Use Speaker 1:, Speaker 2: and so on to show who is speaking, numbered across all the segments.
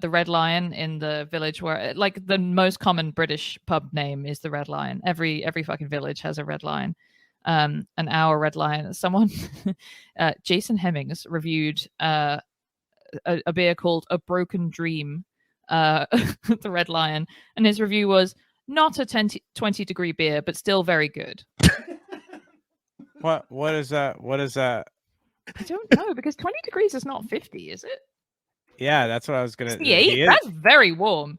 Speaker 1: the Red Lion in the village where, like, the most common British pub name is the Red Lion. Every fucking village has a Red Lion. And our Red Lion, someone, Jason Hemmings reviewed a beer called A Broken Dream, the Red Lion, and his review was not a 20 degree beer, but still very good.
Speaker 2: What is that? What is that?
Speaker 1: I don't know, because 20 degrees is not 50, is it?
Speaker 2: Yeah, that's what I was gonna.
Speaker 1: 68? That's very warm.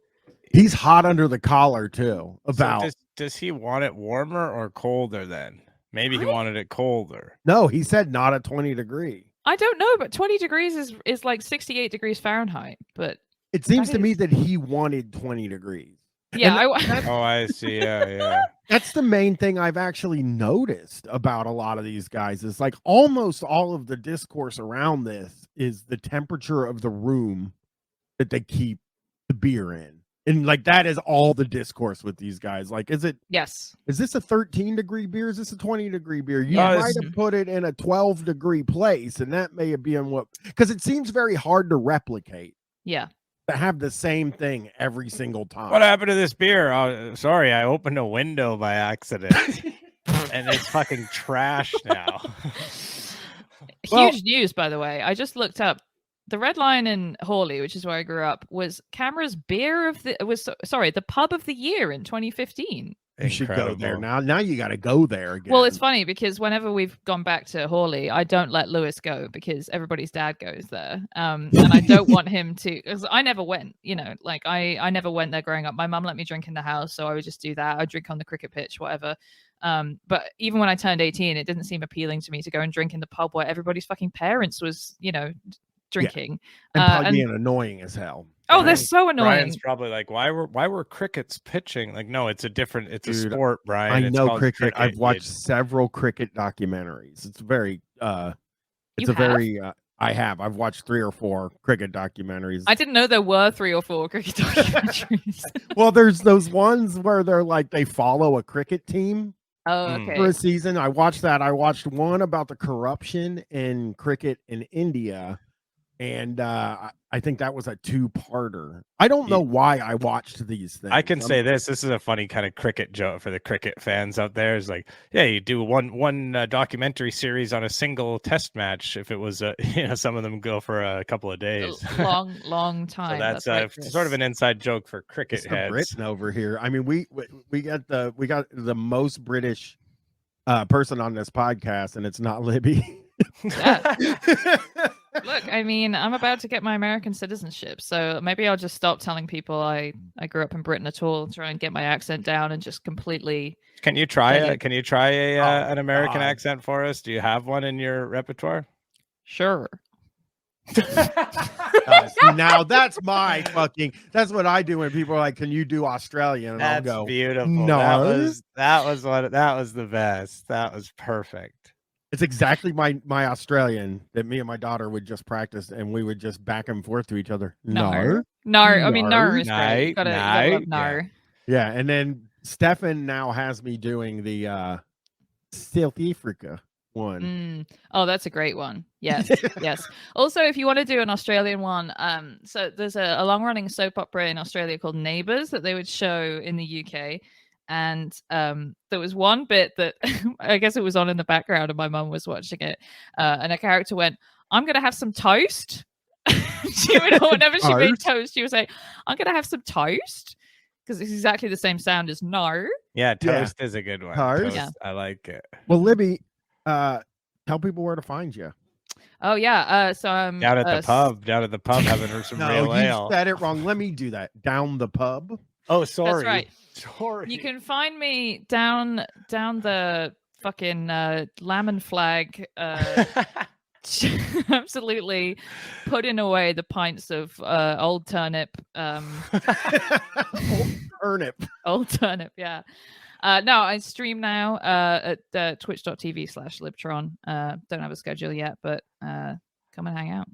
Speaker 3: He's hot under the collar too. About
Speaker 2: so does he want it warmer or colder then? Maybe he wanted it colder.
Speaker 3: No, he said not at 20 degree.
Speaker 1: I don't know, but 20 degrees is like 68 degrees Fahrenheit. But
Speaker 3: it seems to me that he wanted 20 degrees.
Speaker 1: Yeah.
Speaker 2: Oh, I see. Yeah.
Speaker 3: That's the main thing I've actually noticed about a lot of these guys is like almost all of the discourse around this is the temperature of the room that they keep the beer in. And like that is all the discourse with these guys. Like, is it?
Speaker 1: Yes.
Speaker 3: Is this a 13 degree beer? Is this a 20 degree beer? You might have put it in a 12 degree place, and that may have been what, because it seems very hard to replicate.
Speaker 1: Yeah.
Speaker 3: To have the same thing every single time.
Speaker 2: What happened to this beer? Oh, sorry, I opened a window by accident, and it's fucking trash now.
Speaker 1: Huge news, by the way. I just looked up. The Red Lion in Hawley, which is where I grew up, was Camera's beer of the the pub of the year in 2015.
Speaker 3: You should go there now. Now you got to go there again.
Speaker 1: Well, it's funny because whenever we've gone back to Hawley, I don't let Lewis go because everybody's dad goes there, and I don't want him to. Because I never went, like I never went there growing up. My mum let me drink in the house, so I would just do that. I'd drink on the cricket pitch, whatever. But even when I turned 18, it didn't seem appealing to me to go and drink in the pub where everybody's fucking parents was, drinking.
Speaker 3: And probably being annoying as hell.
Speaker 1: Oh, they're so annoying.
Speaker 2: Brian's probably like, why were crickets pitching? Like, no, it's a sport, Brian.
Speaker 3: I know cricket. I've watched several cricket documentaries. It's very I've watched 3 or 4 cricket documentaries.
Speaker 1: I didn't know there were 3 or 4 cricket documentaries.
Speaker 3: Well, there's those ones where they're like they follow a cricket team.
Speaker 1: Oh, okay.
Speaker 3: For a season. I watched that. I watched one about the corruption in cricket in India. And I think that was a 2-parter. I don't know why I watched these things.
Speaker 2: I can say this is a funny kind of cricket joke for the cricket fans out there. Is like, yeah, you do one documentary series on a single test match. If it was, some of them go for a couple of days.
Speaker 1: Long time.
Speaker 2: So that's sort of an inside joke for cricket heads.
Speaker 3: Britain over here. I mean, we got the most British person on this podcast, and it's not Libby.
Speaker 1: Yeah. Look, I mean, I'm about to get my American citizenship, so maybe I'll just stop telling people I grew up in Britain at all, try and get my accent down and just completely.
Speaker 2: Can you try an American accent for us? Do you have one in your repertoire?
Speaker 1: Sure.
Speaker 3: Now that's that's what I do when people are like, can you do Australian? And
Speaker 2: that's
Speaker 3: I'll go,
Speaker 2: beautiful.
Speaker 3: No,
Speaker 2: that was the best. That was perfect.
Speaker 3: It's exactly my Australian that me and my daughter would just practice, and we would just back and forth to each other.
Speaker 1: No. I mean, nar is great. You gotta love nar.
Speaker 3: Yeah, and then Stefan now has me doing the South Africa one.
Speaker 1: Oh, that's a great one. Yes, yes. Also, if you want to do an Australian one, so there's a long-running soap opera in Australia called Neighbours that they would show in the UK. And there was one bit that I guess it was on in the background and my mum was watching it, and a character went, "I'm gonna have some toast." She would, whenever she made toast, she would say, "I'm gonna have some toast," because it's exactly the same sound as no.
Speaker 2: Yeah, toast is a good one. Toast, yeah. I like it.
Speaker 3: Well, Libby, tell people where to find you.
Speaker 1: Oh yeah, so I'm
Speaker 2: down at the pub having some real ale.
Speaker 3: You said it wrong. Let me do that. Down the pub.
Speaker 2: Oh, sorry.
Speaker 1: That's right.
Speaker 2: Sorry.
Speaker 1: You can find me down the fucking lamb and flag, absolutely putting away the pints of old turnip. Old turnip, yeah. No, I stream now at twitch.tv/Libtron. Don't have a schedule yet, but come and hang out.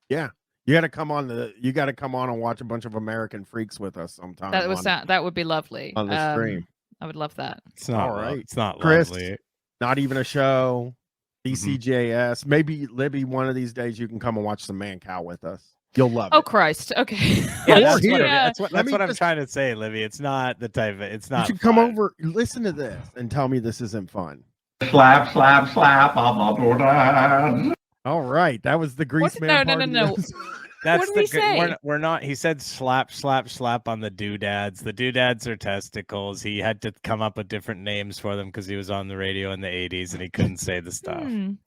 Speaker 3: Yeah. You got to come on and watch a bunch of American freaks with us sometime.
Speaker 1: That would be lovely
Speaker 3: on the stream.
Speaker 1: I would love that.
Speaker 2: It's not all right. It's not
Speaker 3: Chris,
Speaker 2: lovely.
Speaker 3: Not even a show. DCJS. Maybe Libby, one of these days you can come and watch some Man Cow with us. You'll love
Speaker 1: Oh
Speaker 3: it.
Speaker 1: Christ. Okay.
Speaker 2: Yeah,
Speaker 3: Or
Speaker 2: that's
Speaker 3: here.
Speaker 2: what,
Speaker 1: Yeah.
Speaker 2: that's what,
Speaker 3: Let
Speaker 2: that's
Speaker 3: me
Speaker 2: what I'm
Speaker 3: just-
Speaker 2: trying to say, Libby. It's not the type of, it's
Speaker 3: You
Speaker 2: not
Speaker 3: should come
Speaker 2: fun.
Speaker 3: over, listen to this, and tell me this isn't fun.
Speaker 4: Slap, slap, slap.
Speaker 3: All right, that was the Grease
Speaker 1: What?
Speaker 3: Man
Speaker 1: No.
Speaker 3: party.
Speaker 2: That's
Speaker 1: What did he say?
Speaker 2: We're not. He said slap, slap, slap on the doodads. The doodads are testicles. He had to come up with different names for them because he was on the radio in the '80s and he couldn't say the stuff.